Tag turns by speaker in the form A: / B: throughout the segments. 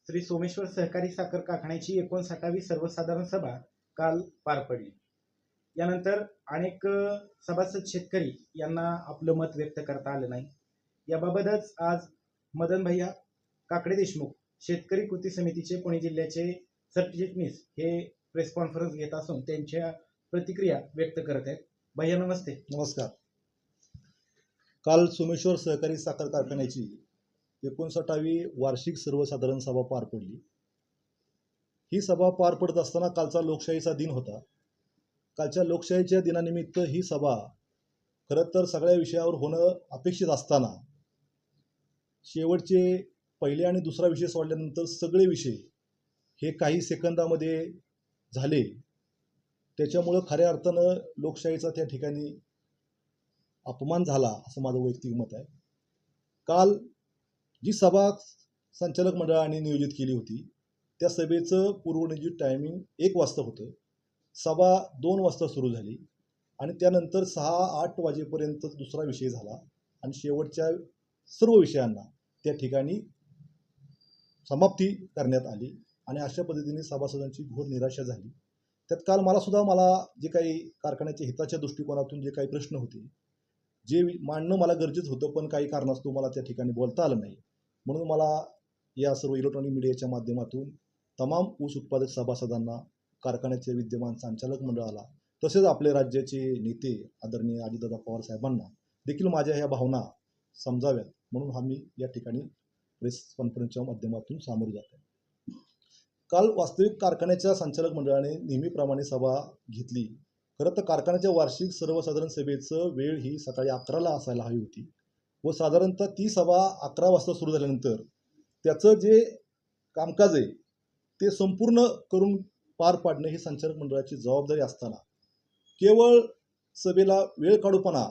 A: श्री सोमेश्वर सहकारी साखर कारखान्याची 59वी सर्वसाधारण सभा काल पार पडली. यानंतर अनेक सभासद शेतकरी यांना आपलं मत व्यक्त करता आलं नाही. याबाबतच आज मदन भैया काकडे देशमुख शेतकरी कृती समितीचे पुणे जिल्ह्याचे सरचिटणीस हे प्रेस कॉन्फरन्स घेत असून त्यांच्या प्रतिक्रिया व्यक्त करत आहेत. भैया नमस्ते.
B: नमस्कार. काल सोमेश्वर सहकारी साखर कारखान्याची 59वी वार्षिक सर्वसाधारण सभा पार पडली. ही सभा पार पडत असताना कालचा लोकशाहीचा दिन होता. कालच्या लोकशाहीच्या दिनानिमित्त ही सभा खरं तर सगळ्या विषयावर होणं अपेक्षित असताना शेवटचे पहिले आणि दुसरा विषय सोडल्यानंतर सगळे विषय हे काही सेकंदामध्ये झाले. त्याच्यामुळं खऱ्या अर्थानं लोकशाहीचा त्या ठिकाणी अपमान झाला असं माझं वैयक्तिक मत आहे. काल जी सभा संचालक मंडळाने नियोजित केली होती त्या सभेचं पूर्वनियोजित टायमिंग 1 वाजता होतं. सभा 2 वाजता सुरू झाली आणि त्यानंतर 6-8 वाजेपर्यंत दुसरा विषय झाला आणि शेवटच्या सर्व विषयांना त्या ठिकाणी समाप्ती करण्यात आली आणि अशा पद्धतीने सभासदांची घोर निराशा झाली. त्यात काल मला जे काही कारखान्याच्या हिताच्या दृष्टिकोनातून जे काही प्रश्न होते जे मांडणं मला गरजेचं होतं, पण काही कारणास्तव मला त्या ठिकाणी बोलता आलं नाही. म्हणून मला या सर्व इलेक्ट्रॉनिक मीडियाच्या माध्यमातून तमाम ऊस उत्पादक सभासदांना, कारखान्याचे विद्यमान संचालक मंडळाला, तसेच आपले राज्याचे नेते आदरणीय अजितदादा पवार साहेबांना देखील माझ्या ह्या भावना समजाव्यात म्हणून आम्ही या ठिकाणी प्रेस कॉन्फरन्सच्या माध्यमातून सामोरे जात आहे. काल वास्तविक कारखान्याच्या संचालक मंडळाने नेहमीप्रमाणे सभा घेतली. खरं तर कारखान्याच्या वार्षिक सर्वसाधारण सभेचं वेळ ही सकाळी 11ला असायला हवी होती व साधारणतः ती सभा 11 वाजता सुरू झाल्यानंतर त्याचं जे कामकाज आहे ते संपूर्ण करून पार पाडणे ही संचालक मंडळाची जबाबदारी असताना केवळ सभेला वेळ काढूपणा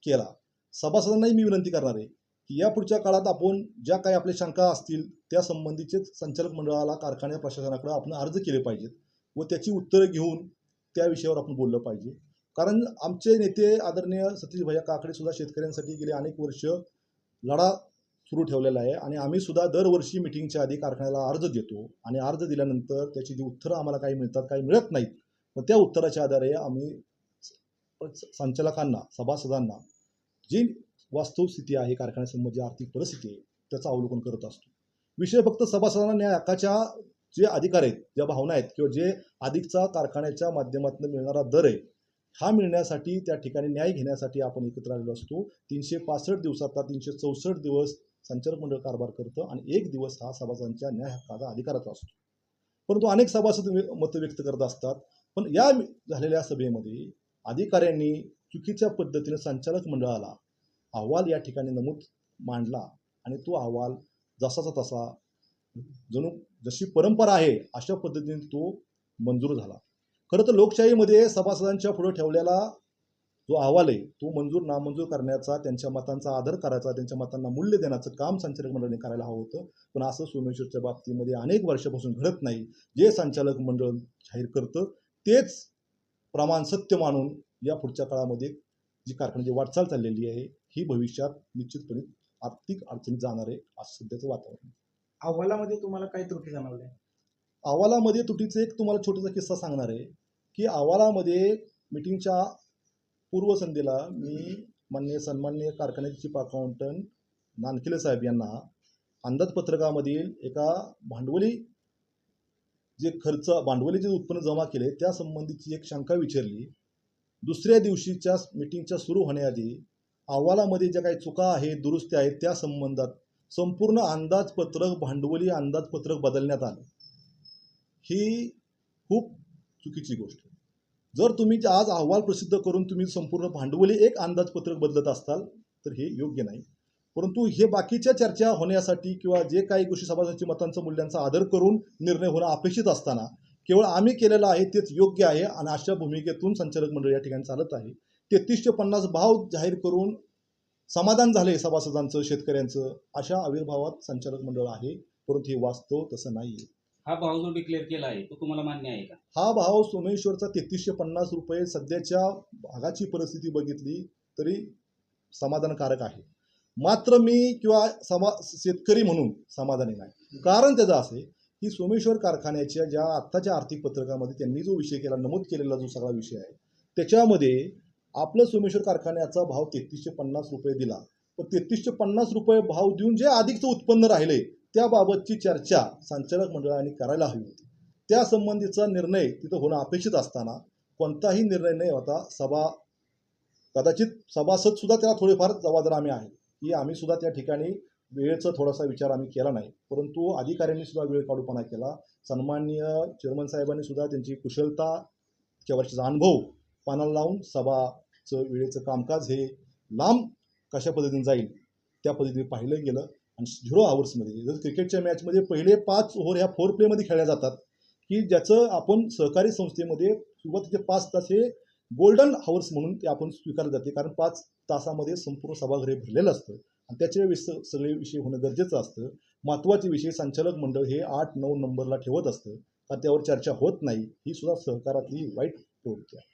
B: केला. सभासदांनाही मी विनंती करणार आहे की या पुढच्या काळात आपण ज्या काही आपल्या शंका असतील त्या संबंधीचे संचालक मंडळाला, कारखान्या प्रशासनाकडे आपण अर्ज केले पाहिजेत व त्याची उत्तरं घेऊन त्या विषयावर आपण बोललं पाहिजे. कारण आमचे नेते आदरणीय सतीश भैया काकडे सुद्धा शेतकऱ्यांसाठी गेले अनेक वर्ष लढा सुरू ठेवलेला आहे आणि आम्ही सुद्धा दरवर्षी मिटिंगच्या आधी कारखान्याला अर्ज देतो आणि अर्ज दिल्यानंतर त्याची जी उत्तरं आम्हाला काही मिळतात, काही मिळत नाहीत. मग त्या उत्तराच्या आधारे आम्ही संचालकांना, सभासदांना जी वास्तवस्थिती आहे, कारखान्यासंबंधी आर्थिक परिस्थिती आहे त्याचं अवलोकन करत असतो. विषय फक्त सभासदांना न्याय हक्काच्या जे अधिकार आहेत, ज्या भावना आहेत किंवा जे अधिकचा कारखान्याच्या माध्यमातून मिळणारा दर आहे हा मिळण्यासाठी, त्या ठिकाणी न्याय घेण्यासाठी आपण एकत्र आलेलो असतो. 365 दिवसाचा 364 दिवस संचालक मंडळ कारभार करतं आणि 1 दिवस हा सभासदांच्या न्याय हक्काचा अधिकाराचा असतो. परंतु अनेक सभासद मतं व्यक्त करत असतात. पण या झालेल्या सभेमध्ये अधिकाऱ्यांनी चुकीच्या पद्धतीने संचालक मंडळाला अहवाल या ठिकाणी नमूद मांडला आणि तो अहवाल जसाचा तसा जणू जशी परंपरा आहे अशा पद्धतीने तो मंजूर झाला. खरं तर लोकशाहीमध्ये सभासदांच्या पुढे ठेवलेला जो अहवाल आहे तो मंजूर नामंजूर करण्याचा, त्यांच्या मतांचा आदर करायचा, त्यांच्या मतांना मूल्य देण्याचं काम संचालक मंडळाने करायला हवं होतं. पण असं सोमेश्वरच्या बाबतीमध्ये अनेक वर्षापासून घडत नाही. जे संचालक मंडळ जाहीर करतं तेच प्रमाण सत्य मानून या पुढच्या काळामध्ये जी कारखान्याची वाटचाल चाललेली आहे ही भविष्यात निश्चितपणे आर्थिक अडचणीत जाणार आहे असं सध्याचं वातावरण.
A: अहवालामध्ये तुम्हाला काय त्रुटी जाणवल्या?
B: अहवालामध्ये त्रुटीचा एक तुम्हाला छोटासा किस्सा सांगणार आहे की अहवालामध्ये मिटिंगच्या पूर्वसंध्येला मी सन्माननीय कारखान्याचे चीफ अकाउंटंट नानखिले साहेब यांना अंदाजपत्रकामधील एका भांडवली जे उत्पन्न जमा केले त्या संबंधीची एक शंका विचारली. दुसऱ्या दिवशीच्या मिटिंगच्या सुरू होण्याआधी अहवालामध्ये ज्या काही चुका आहेत, दुरुस्त्या आहेत त्या संबंधात संपूर्ण अंदाजपत्रक, भांडवली अंदाजपत्रक बदलण्यात आलं. ही खूप चुकीची गोष्ट आहे. जर तुम्ही आज अहवाल प्रसिद्ध करून तुम्ही संपूर्ण भांडवली एक अंदाजपत्रक बदलत असाल तर हे योग्य नाही. परंतु हे बाकीच्या चर्चा होण्यासाठी किंवा जे काही गोष्टी सभासदांच्या मतांचा, मूल्यांचा आदर करून निर्णय होणं अपेक्षित असताना केवळ आम्ही केलेलं आहे तेच योग्य आहे आणि अशा भूमिकेतून संचालक मंडळ या ठिकाणी चालत आहे. 3350 भाव जाहीर करून समाधान झाले सभासदांचं, शेतकऱ्यांचं, अशा आविर्भावात संचालक मंडळ आहे. परंतु हे वास्तव तसं नाही.
C: हा भाव जो डिक्लेअर केला आहे तो तुम्हाला मान्य आहे का?
B: हा भाव सोमेश्वरचा 3350 रुपये सध्याच्या भागाची परिस्थिती बघितली तरी समाधानकारक आहे. मात्र मी किंवा शेतकरी म्हणून समाधानी नाही. कारण त्याचं असे की सोमेश्वर कारखान्याच्या ज्या आत्ताच्या आर्थिक पत्रकामध्ये त्यांनी जो विषय केला, नमूद केलेला जो सगळा विषय आहे, त्याच्यामध्ये आपलं सोमेश्वर कारखान्याचा भाव 3350 रुपये दिला. पण 3350 रुपये भाव देऊन जे अधिकचं उत्पन्न राहिले त्याबाबतची चर्चा संचालक मंडळाने करायला हवी होती. त्या संबंधीचा निर्णय तिथं होणं अपेक्षित असताना कोणताही निर्णय न होता कदाचित सभासद सुद्धा त्याला थोडेफार जबाबदार आम्ही आहे की आम्ही सुद्धा त्या ठिकाणी वेळेचा थोडासा विचार आम्ही केला नाही, परंतु अधिकाऱ्यांनी सुद्धा वेळ काढूपणा केला. सन्माननीय चेअरमन साहेबांनी सुद्धा त्यांची कुशलता, त्या वर्षाचा अनुभव पानाला लावून सभाचं वेळेचं कामकाज हे लांब कशा पद्धतीने जाईल त्या पद्धतीने पाहिलं गेलं. आणि 0 आवर्समध्ये जर क्रिकेटच्या मॅचमध्ये पहिले 5 ओव्हर ह्या 4 प्लेमध्ये खेळल्या जातात की ज्याचं आपण सहकारी संस्थेमध्ये सुरुवातीचे 5 तास हे गोल्डन हावर्स म्हणून ते आपण स्वीकारले जाते, कारण 5 तासामध्ये संपूर्ण सभागृह भरलेलं असतं आणि त्याचे सगळे विषय होणं गरजेचं असतं. महत्त्वाचे विषय संचालक मंडळ हे 8-9 नंबरला ठेवत असतं, कारण त्यावर चर्चा होत नाही. ही सुद्धा सहकारातली वाईट प्रवृत्ती आहे.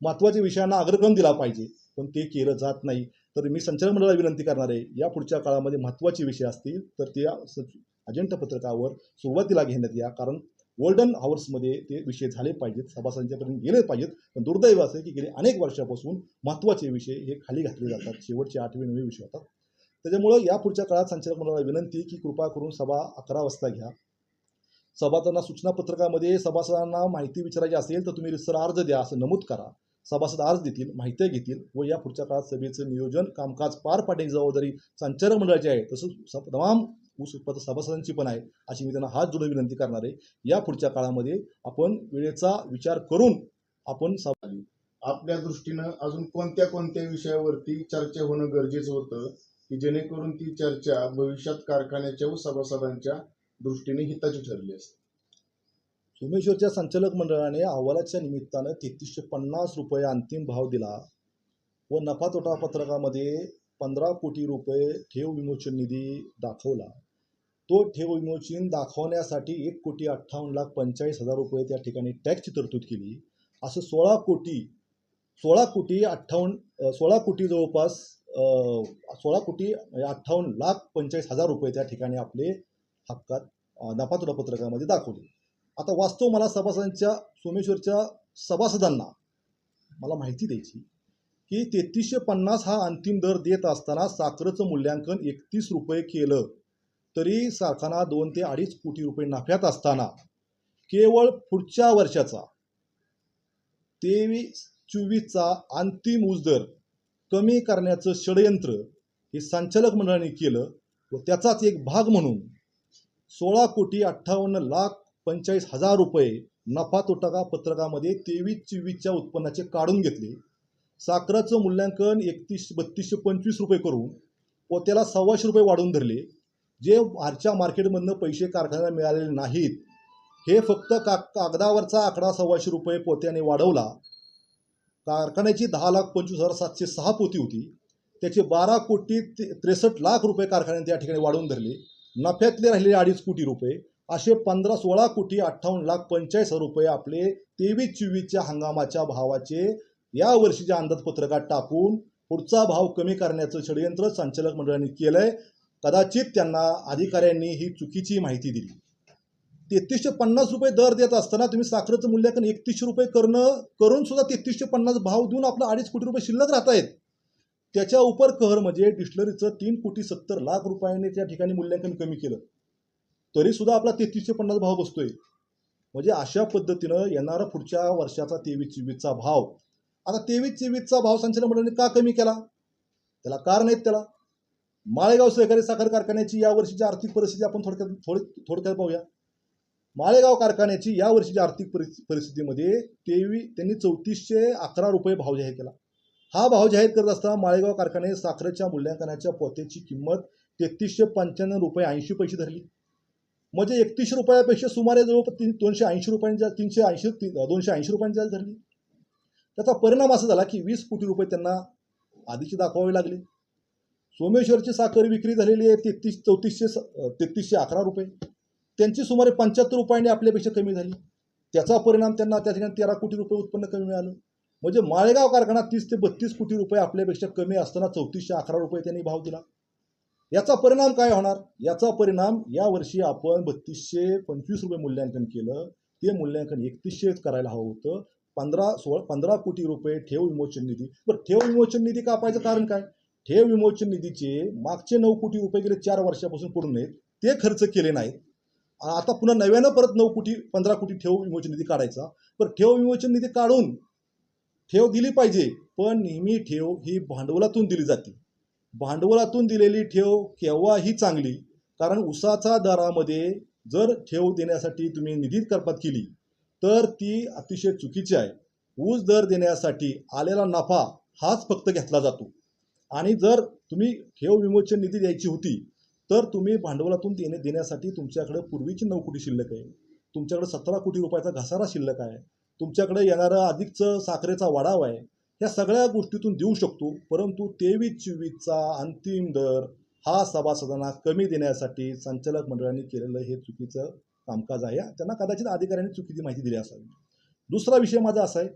B: महत्त्वाच्या विषयांना अग्रक्रम दिला पाहिजे, पण ते केलं जात नाही. तर मी संचालक मंडळाला विनंती करणार आहे, या पुढच्या काळामध्ये महत्त्वाचे विषय असतील तर ते अजेंडा पत्रकावर सुरुवातीला घेण्यात या, कारण गोल्डन हावर्समध्ये ते विषय झाले पाहिजेत, सभासदांच्यापर्यंत गेले पाहिजेत. पण दुर्दैव असं की गेले अनेक वर्षापासून महत्त्वाचे विषय हे खाली घातले जातात, शेवटचे 8वे-9वे विषय होतात. त्याच्यामुळं या पुढच्या काळात संचालक मंडळाला विनंती की कृपा करून सभा 11 वाजता घ्या. सभासदांना सूचना पत्रकामध्ये सभासदांना माहिती विचारायची असेल तर तुम्ही रितसर अर्ज द्या असं नमूद करा. सभासद अर्ज देतील, माहिती घेतील व या पुढच्या काळात सभेचं नियोजन कामकाज पार पाडण्याची जबाबदारी संचालक मंडळाची आहे, तसंच तमाम सभासदांची पण आहे, अशी मी त्यांना हात जोडून विनंती करणार आहे. या पुढच्या काळामध्ये आपण वेळेचा विचार करून आपण
D: आपल्या दृष्टीनं अजून कोणत्या कोणत्या विषयावरती चर्चा होणं गरजेचं होतं की जेणेकरून ती चर्चा भविष्यात कारखान्याच्या व सभासदांच्या दृष्टीने हिताची ठरली असते?
B: सोमेश्वरच्या संचालक मंडळाने अहवालाच्या निमित्तानं 3350 रुपये अंतिम भाव दिला व नफा तोटा पत्रकामध्ये 15 कोटी रुपये ठेव विमोचन निधी दाखवला. तो ठेव विमोचन दाखवण्यासाठी 1,58,45,000 रुपये त्या ठिकाणी टॅक्सची तरतूद केली. असं 16 कोटी जवळपास 16,58,45,000 रुपये त्या ठिकाणी आपले हक्कात नफा तोटा पत्रकामध्ये दाखवले. आता वास्तव मला सभासदांच्या सोमेश्वरच्या सभासदांना मला माहिती द्यायची की 3350 हा अंतिम दर देत असताना साखरेचं मूल्यांकन 31 रुपये केलं तरी कारखाना 2 ते 2.5 कोटी रुपये नफ्यात असताना केवळ पुढच्या वर्षाचा 23-24चा अंतिम ऊस दर कमी करण्याचं षडयंत्र हे संचालक मंडळाने केलं व त्याचाच एक भाग म्हणून 16,58,45,000 रुपये नफा तोटा पत्रकामध्ये 23-24च्या उत्पन्नाचे काढून घेतले. साखरेचं मूल्यांकन 3225 रुपये करून व त्याला 125 रुपये वाढवून धरले. जे आजच्या मार्केटमधनं पैसे कारखान्याला मिळालेले नाहीत, हे फक्त कागदावरचा आकडा 125 रुपये पोत्याने वाढवला. कारखान्याची 10,25,706 पोती होती, त्याचे 12,63,00,000 रुपये कारखान्याने त्या ठिकाणी वाढवून धरले. नफ्यातले राहिलेले 2.5 कोटी रुपये असे 16,58,45,000 रुपये आपले 23-24च्या हंगामाच्या भावाचे या वर्षीच्या अंदाजपत्रकात टाकून पुढचा भाव कमी करण्याचं षडयंत्र संचालक मंडळाने केलंय. कदाचित त्यांना अधिकाऱ्यांनी ही चुकीची माहिती दिली. 3350 रुपये दर देत असताना तुम्ही साखरेचं मूल्यांकन 31 रुपये करून सुद्धा 3350 भाव देऊन आपला 2.5 कोटी रुपये शिल्लक राहत आहेत. त्याच्या उपर कहर म्हणजे डिस्टलरीचं 3,70,00,000 रुपयांनी त्या ठिकाणी मूल्यांकन कमी केलं तरी सुद्धा आपला 3350 भाव बसतोय. म्हणजे अशा पद्धतीनं येणारा पुढच्या वर्षाचा 23-24चा भाव, आता 23-24चा भाव संचालक मंडळाने का कमी केला त्याला कारण आहेत. त्याला माळेगाव सहकारी साखर कारखान्याची या वर्षीची आर्थिक परिस्थिती आपण थोडक्यात पाहूया. माळेगाव कारखान्याची या वर्षीची आर्थिक परिस्थितीमध्ये त्यांनी 3411 रुपये भाव जाहीर केला. हा भाव जाहीर करत असताना माळेगाव कारखाने साखरेच्या मूल्यांकनाच्या पोत्याची किंमत 3395 रुपये 80 पैसे धरली. म्हणजे 31 रुपयापेक्षा सुमारे जवळपास 280 रुपयांच्या 280 रुपयांची धरली. त्याचा परिणाम असा झाला की 20 कोटी रुपये त्यांना आधीचे दाखवावे लागले. सोमेश्वरची साखर विक्री झालेली आहे 3311 रुपये, त्यांची सुमारे 75 रुपयांनी आपल्यापेक्षा कमी झाली. त्याचा परिणाम त्यांना त्या ठिकाणी 13 कोटी रुपये उत्पन्न कमी मिळालं. म्हणजे माळेगाव कारखाना 30 ते 32 कोटी रुपये आपल्यापेक्षा कमी असताना 3411 रुपये त्यांनी भाव दिला. याचा परिणाम काय होणार? याचा परिणाम यावर्षी आपण 3225 रुपये मूल्यांकन केलं, ते मूल्यांकन 3100 करायला हवं होतं. 15 कोटी रुपये ठेव विमोचन निधी. बरं, ठेव विमोचन निधी कापायचं कारण काय? ठेव विमोचन निधीचे मागचे 9 कोटी रुपये गेले 4 वर्षापासून पडून आहेत, ते खर्च केले नाहीत. आता पुन्हा नव्यानं परत 15 कोटी ठेव विमोचन निधी काढायचा. पण ठेव विमोचन निधी काढून ठेव दिली पाहिजे, पण नेहमी ठेव ही भांडवलातून दिली जाते. भांडवलातून दिलेली ठेव केव्हाही चांगली, कारण उसाचा दरामध्ये जर ठेव देण्यासाठी तुम्ही निधी कपात केली तर ती अतिशय चुकीची आहे. ऊस दर देण्यासाठी आलेला नफा हाच फक्त घेतला जातो, आणि जर तुम्ही ठेव विमोचन निधी द्यायची होती तर तुम्ही भांडवलातून देण्यासाठी तुमच्याकडे पूर्वीची 9 कोटी शिल्लक आहे, तुमच्याकडे 17 कोटी रुपयाचा घसारा शिल्लक आहे, तुमच्याकडे येणारा अधिकचं साखरेचा वाढाव आहे. या सगळ्या गोष्टीतून देऊ शकतो, परंतु 23-24चा अंतिम दर हा सभासदांना कमी देण्यासाठी संचालक मंडळाने केलेलं हे चुकीचं कामकाज आहे. त्यांना कदाचित अधिकाऱ्यांनी चुकीची माहिती दिली असावी. दुसरा विषय माझा असा आहे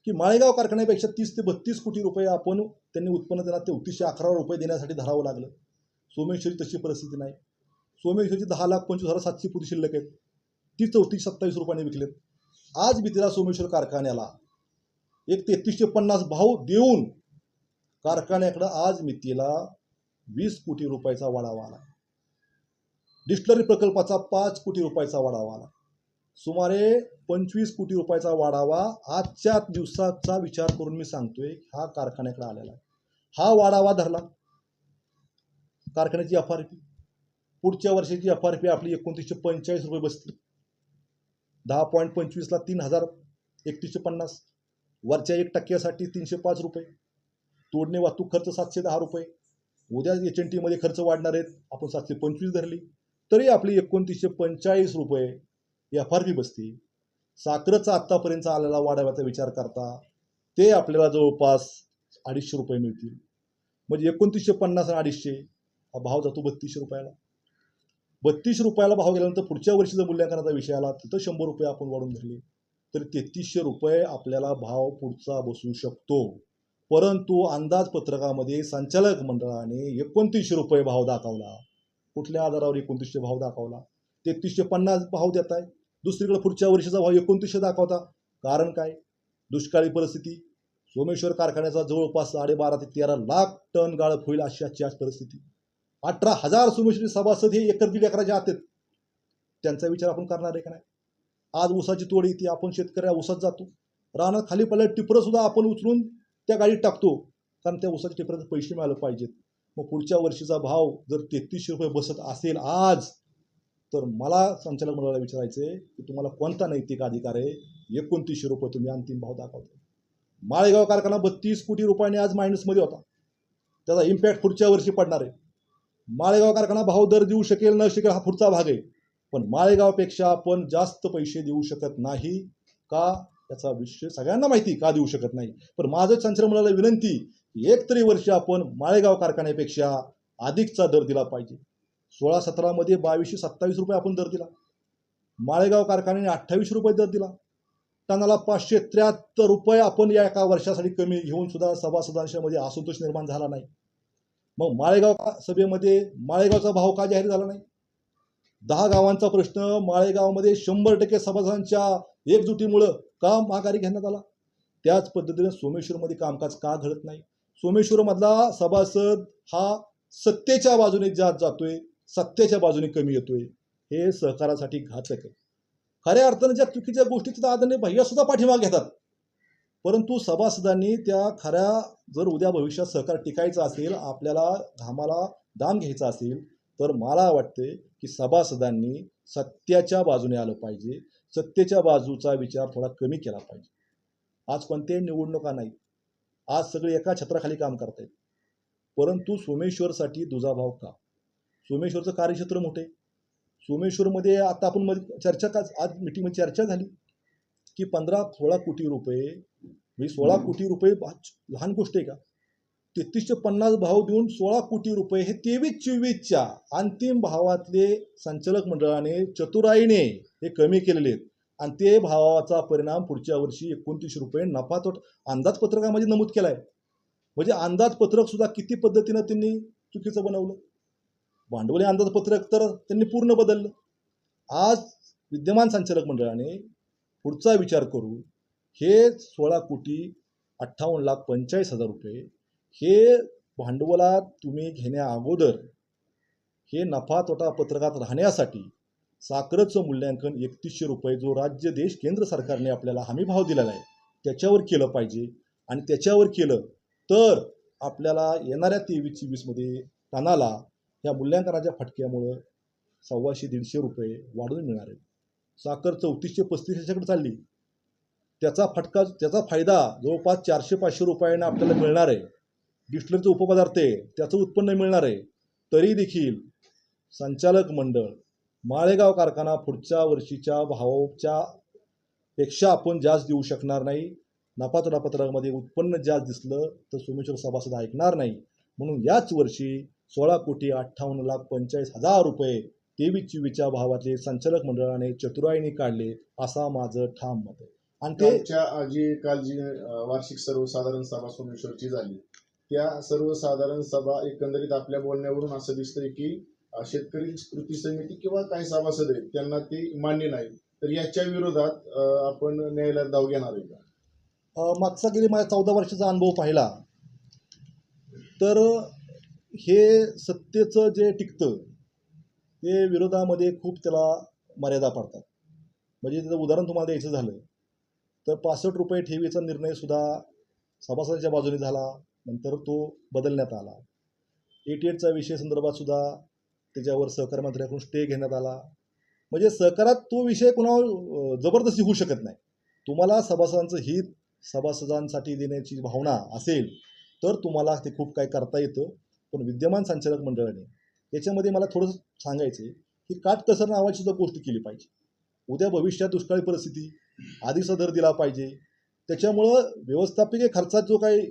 B: की माळेगाव कारखान्यापेक्षा 30 ते 32 कोटी रुपये आपण त्यांनी उत्पन्न त्यांना 3311 रुपये देण्यासाठी धरावं लागलं. सोमेश्वरी तशी परिस्थिती नाही. सोमेश्वरीची 10,25,700 पोती शिल्लक आहेत, ती 3427 रुपयाने विकलेत. आज भीतीला सोमेश्वर कारखान्याला एक 3350 भाव देऊन कारखान्याकडे आज मितीला 20 कोटी रुपयाचा वाढावा आला. डिस्टलरी प्रकल्पाचा 5 कोटी रुपयाचा वाढावा आला. सुमारे 25 कोटी रुपयाचा वाढावा आजच्या दिवसाचा विचार करून मी सांगतोय हा कारखान्याकडे आलेला आहे. हा वाढावा धरला. कारखान्याची FRP पुढच्या वर्षाची FRP आपली 2945 रुपये बसते. 10.25 ला 3000 वरच्या 1% 305 रुपये. तोडणे वाहतूक खर्च 710 रुपये. उद्या HNT मध्ये खर्च वाढणार आहेत, आपण 725 धरली तरी आपली 2945 रुपये FRP बसते. साखरेचा आत्तापर्यंत आलेला वाढाव्याचा विचार करता ते आपल्याला जवळपास 250 रुपये मिळतील. म्हणजे 2950 आणि 250 हा भाव जातो 32 रुपयाला. 32 रुपयाला भाव गेल्यानंतर पुढच्या वर्षीचा मूल्यांकनाचा विषय आला, तिथं 100 रुपये आपण वाढून धरले तर 3300 रुपये आपल्याला भाव पुढचा बसू शकतो. परंतु अंदाजपत्रकामध्ये संचालक मंडळाने 2900 रुपये भाव दाखवला. कुठल्या आधारावर 2900 भाव दाखवला? 3350 भाव देत आहे, दुसरीकडे पुढच्या वर्षीचा भाव 2900 दाखवता. कारण काय? दुष्काळी परिस्थिती. सोमेश्वर कारखान्याचा जवळपास 12.5 ते 13 लाख टन गाळप होईल अशी आज परिस्थिती. 18,000 सोमेश्वरी सभासद हे एकर दीड एकराच्या आत आहेत. त्यांचा विचार आपण करणार आहे का नाही? आज ऊसाची तोड येते, आपण शेतकऱ्या ऊसात जातो, रानात खाली पडल्या टिपरं सुद्धा आपण उचलून त्या गाडीत टाकतो, कारण त्या ऊसाच्या टिपऱ्याचे पैसे मिळाले पाहिजेत. मग पुढच्या वर्षीचा भाव जर 3300 रुपये बसत असेल आज, तर मला संचालक मंडळाला विचारायचं आहे की तुम्हाला कोणता नैतिक अधिकार आहे 2900 रुपये तुम्ही अंतिम भाव दाखवता? माळेगाव कारखाना 32 कोटी रुपयाने आज मायनसमध्ये होता, त्याचा इम्पॅक्ट पुढच्या वर्षी पडणार आहे. माळेगाव कारखाना भाव दर देऊ शकेल न शकेल हा पुढचा भाग आहे, पण माळेगावपेक्षा आपण जास्त पैसे देऊ शकत नाही का? याचा विषय सगळ्यांना माहिती का देऊ शकत नाही. पण माझं संचालक मंडळाला विनंती, एक तरी वर्ष आपण माळेगाव कारखान्यापेक्षा अधिकचा दर दिला पाहिजे. 16-17 मध्ये 2227 रुपये आपण दर दिला. माळेगाव कारखान्याने 28 रुपये दर दिला. टनाला 573 रुपये आपण या एका वर्षासाठी कमी घेऊन सुद्धा सभासदांच्या मध्ये असंतोष निर्माण झाला नाही. मग माळेगाव सभेमध्ये माळेगावचा भाव का जाहीर झाला नाही? 10 गावांचा प्रश्न माळेगावमध्ये 100% सभासदांच्या एकजुटीमुळं का माघारी घेण्यात आला? त्याच पद्धतीने सोमेश्वरमध्ये कामकाज का घडत नाही? सोमेश्वरमधला सभासद हा सत्तेच्या बाजूने जात जातोय, सत्तेच्या बाजूने कमी येतोय. हे सहकारासाठी घातक आहे. खऱ्या अर्थानं ज्या चुकीच्या गोष्टीचं आदरणीय भैया सुद्धा पाठीमागे घेतात, परंतु सभासदांनी त्या खऱ्या जर उद्या भविष्यात सहकार टिकायचा असेल, आपल्याला घामाला दाम घ्यायचा असेल, तर मला वाटते की सभासदांनी सत्याच्या बाजूने आलं पाहिजे. सत्तेच्या बाजूचा विचार थोडा कमी केला पाहिजे. आज कोणत्याही निवडणुका नाहीत, आज सगळे एका छत्राखाली काम करतायत, परंतु सोमेश्वरसाठी दुजाभाव का? सोमेश्वरचं कार्यक्षेत्र मोठे. सोमेश्वरमध्ये आता आपण आज मीटिंगमध्ये चर्चा झाली की 15-16 कोटी रुपये, म्हणजे 16 कोटी रुपये लहान गोष्ट आहे का? 3350 भाव देऊन 16 कोटी रुपये हे 23-24च्या अंतिम भावातले संचालक मंडळाने चतुराईने हे कमी केलेले आहेत, आणि ते भावाचा परिणाम पुढच्या वर्षी 29 रुपये नफा तोट अंदाजपत्रकामध्ये नमूद केला आहे. म्हणजे अंदाजपत्रक सुद्धा किती पद्धतीनं त्यांनी चुकीचं बनवलं. भांडवली अंदाजपत्रक तर त्यांनी पूर्ण बदललं. आज विद्यमान संचालक मंडळाने पुढचा विचार करून हे 16,58,45,000 रुपये हे भांडवलात तुम्ही घेण्या अगोदर हे नफा तोटा पत्रकात राहण्यासाठी साखरेचं मूल्यांकन 3100 रुपये जो राज्य देश केंद्र सरकारने आपल्याला हमी भाव दिलेला आहे त्याच्यावर केलं पाहिजे. आणि त्याच्यावर केलं तर आपल्याला येणाऱ्या 23-24मध्ये टनाला या मूल्यांकनाच्या फटक्यामुळं 125-150 रुपये वाढून मिळणार आहेत. साखर 3435 ह्याच्याकडे चालली, त्याचा फटका त्याचा फायदा जवळपास 400-500 रुपयांना आपल्याला मिळणार आहे. डिस्टिलरीचं उपपदार्थ आहे त्याचं उत्पन्न मिळणार आहे. तरी देखील संचालक मंडळ माळेगाव कारखाना पुढच्या वर्षीच्या भावाच्या पेक्षा आपण जास्त देऊ शकणार नाही. नफा तोटा पत्रकामध्ये उत्पन्न जास्त दिसलं तर सोमेश्वर सभासद ऐकणार नाही. म्हणून याच वर्षी 16,58,45,000 रुपये 23-24च्या भावातले संचालक मंडळाने चतुराईने काढले असा माझं ठाम मत आहे. आणि ते
D: काल जी वार्षिक सर्वसाधारण सभा सोमेश्वरची झाली त्या सर्वसाधारण सभा एकंदरीत आपल्या बोलण्यावरून असं दिसतंय की शेतकरी कृती समिती किंवा काही सभासद आहेत त्यांना ती मान्य नाही. तर याच्या विरोधात आपण न्यायालयात धाव घेणार आहे का?
B: मागचा गेली माझ्या 14 वर्षाचा अनुभव पाहिला तर हे सत्तेचं जे टिकतं ते विरोधामध्ये खूप त्याला मर्यादा पडतात. म्हणजे त्याचं उदाहरण तुम्हाला द्यायचं झालं तर 65 रुपये ठेवीचा निर्णयसुद्धा सभासदांच्या बाजूने झाला, नंतर तो बदलण्यात आला. 88चा विषय संदर्भात सुद्धा त्याच्यावर सहकार मंत्र्याकडून स्टे घेण्यात आला. म्हणजे सहकारात तो विषय कुणावर जबरदस्ती होऊ शकत नाही. तुम्हाला सभासदांचं हित सभासदांसाठी देण्याची भावना असेल तर तुम्हाला ते खूप काय करता येतं. पण विद्यमान संचालक मंडळाने याच्यामध्ये मला थोडंसं सांगायचं आहे की काटकसर नावाची सुद्धा गोष्ट केली पाहिजे. उद्या भविष्यात दुष्काळी परिस्थिती आधीचा दर दिला पाहिजे. त्याच्यामुळं व्यवस्थापकीय खर्चात जो काही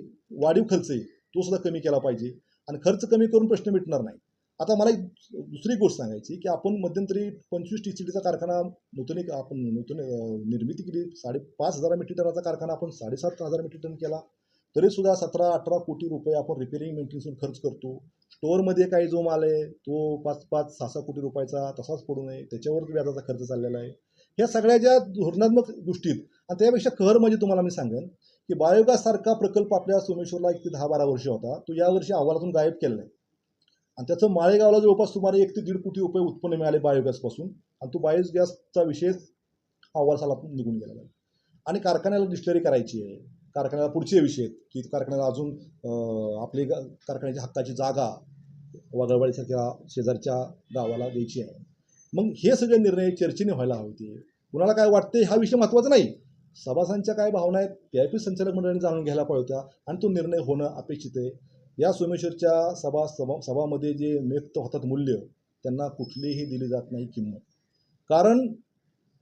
B: वाढीव खर्च आहे तो सुद्धा कमी केला पाहिजे. आणि खर्च कमी करून प्रश्न मिटणार नाही. आता मला एक दुसरी गोष्ट सांगायची की आपण मध्यंतरी 25 TCDचा कारखाना नूतन निर्मिती केली. 5,500 मेट्रिक टनाचा कारखाना आपण 7,500 मेट्रिक टन केला. तरीसुद्धा 17-18 कोटी रुपये आपण रिपेरिंग मेंटेनन्सवर खर्च करतो. स्टोअरमध्ये काही जो माल आहे तो 5-6 कोटी रुपयाचा तसाच पडू नये त्याच्यावर व्याजाचा खर्च चाललेला आहे. ह्या सगळ्या ज्या धोरणात्मक गोष्टीत आणि त्यापेक्षा कहर म्हणजे तुम्हाला मी सांगेन की बायोगॅस सारखा प्रकल्प आपल्या सोमेश्वरला 1 ते 10-12 वर्ष होता तो यावर्षी अहवालातून गायब केलेला आहे. आणि त्याचं माळेगावला जवळपास सुमारे 1 ते 1.5 कोटी रुपये उत्पन्न मिळाले बायोगॅसपासून. आणि तो बायोगॅसचा विषय अहवाल सालातून निघून गेलेला आहे. आणि कारखान्याला डिस्टिलरी करायची आहे. कारखान्याला पुढचे विषय आहेत की कारखान्याला अजून आपली कारखान्याच्या हक्काची जागा वगळवाडीसारख्या शेजारच्या गावाला द्यायची आहे. मग हे सगळे निर्णय चर्चेने व्हायला हवे. कुणाला काय वाटते हा विषय महत्त्वाचा नाही. सभासदांच्या काय भावना आहेत त्याही संचालक मंडळाने जाणून घ्यायला पाहिजे होत्या आणि तो निर्णय होणं अपेक्षित आहे. या सोमेश्वरच्या सभामध्ये जे व्यक्त होतात मूल्य त्यांना कुठलीही दिली जात नाही किंमत. कारण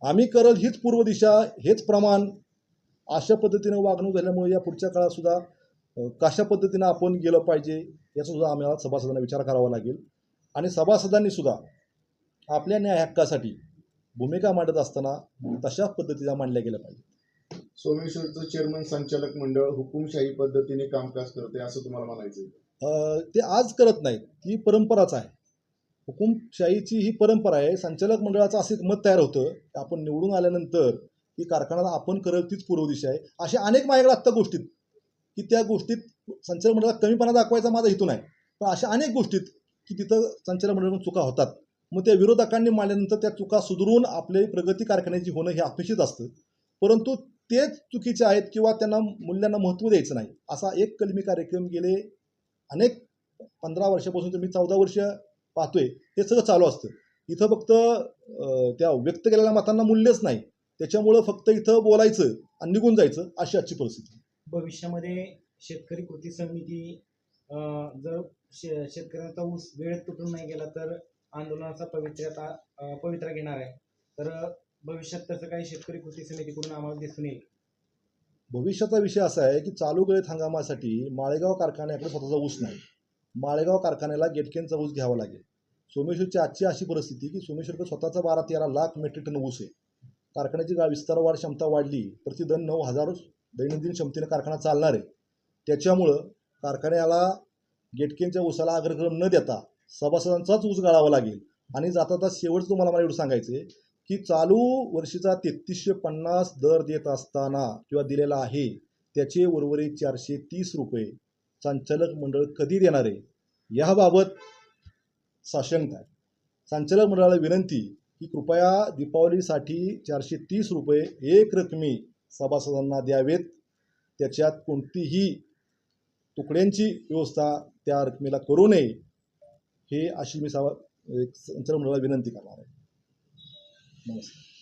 B: आम्ही करल हीच पूर्व दिशा हेच प्रमाण अशा पद्धतीनं वागणूक झाल्यामुळे या पुढच्या काळात सुद्धा कशा पद्धतीनं आपण गेलं पाहिजे याचा सुद्धा आम्हाला सभासदांना विचार करावा लागेल. आणि सभासदांनी सुद्धा आपल्या न्याय हक्कासाठी भूमिका मांडत असताना तशा पद्धतीला मांडल्या गेल्या पाहिजे.
D: सोमेश्वरचं चेअरमन संचालक मंडळ हुकुमशाही पद्धतीने कामकाज करते असं तुम्हाला म्हणायचं?
B: ते आज करत नाहीत. ही परंपराच आहे. हुकुमशाहीची ही परंपरा आहे. संचालक मंडळाचं असं एक मत तयार होतं आपण निवडून आल्यानंतर की कारखाना आपण करल तीच पूर्व दिशा आहे. अशा अनेक माझ्याकडे आत्ता गोष्टीत की त्या गोष्टीत संचालक मंडळात कमीपणा दाखवायचा माझा हेतू नाही. पण अशा अनेक गोष्टीत की तिथं संचालक मंडळाकडून चुका होतात. मग त्या विरोधकांनी मांडल्यानंतर त्या चुका सुधारून आपली प्रगती कारखान्याची होणं हे अपेक्षित असतं. परंतु तेच चुकीचे आहेत किंवा त्यांना मूल्यांना महत्त्व द्यायचं नाही असा एक कलमी कार्यक्रम गेले अनेक 15 वर्षापासून तर मी 14 वर्ष पाहतोय हे सगळं चालू असतं. इथं फक्त त्या व्यक्त केलेल्या मतांना मूल्यच नाही. त्याच्यामुळं फक्त इथं बोलायचं आणि निघून जायचं अशी आजची परिस्थिती.
A: भविष्यामध्ये शेतकरी कृती समिती जर शेतकऱ्यांचा ऊस वेळेत तुटून नाही गेला तर आंदोलनाचा पवित्रा घेणार आहे. तर भविष्यात तसं काही शेतकरी कृती समितीकडून आम्हाला दिसून येईल?
B: भविष्याचा विषय असा आहे की चालू गळीत हंगामासाठी माळेगाव कारखान्याकडे स्वतःचा ऊस नाही. माळेगाव कारखान्याला गेटकेनचा ऊस घ्यावा लागेल. सोमेश्वरची आजची अशी परिस्थिती की सोमेश्वरकडे स्वतःचा 12-13 लाख मेट्रिक टन ऊस आहे. कारखान्याची विस्तार वाढ क्षमता वाढली प्रतिदन 9,000 दैनंदिन क्षमतेने कारखाना चालणार आहे. त्याच्यामुळं कारखान्याला गेटकेनच्या ऊसाला अग्रक्रम न देता सभासदांचाच ऊस गाळावा लागेल. आणि जाता शेवटचं तुम्हाला मला एवढं सांगायचं आहे की चालू वर्षीचा 3350 दर देत असताना किंवा दिलेला आहे त्याचे उर्वरित 430 रुपये संचालक मंडळ कधी देणार आहे याबाबत साशंकता आहे. संचालक मंडळाला विनंती की कृपया दीपावलीसाठी 430 रुपये एक रकमी सभासदांना द्यावेत. त्याच्यात कोणतीही तुकड्यांची व्यवस्था त्या रकमेला करू नये हे अशी मी संचालक मंडळाला विनंती करणार आहे. नमस्कार.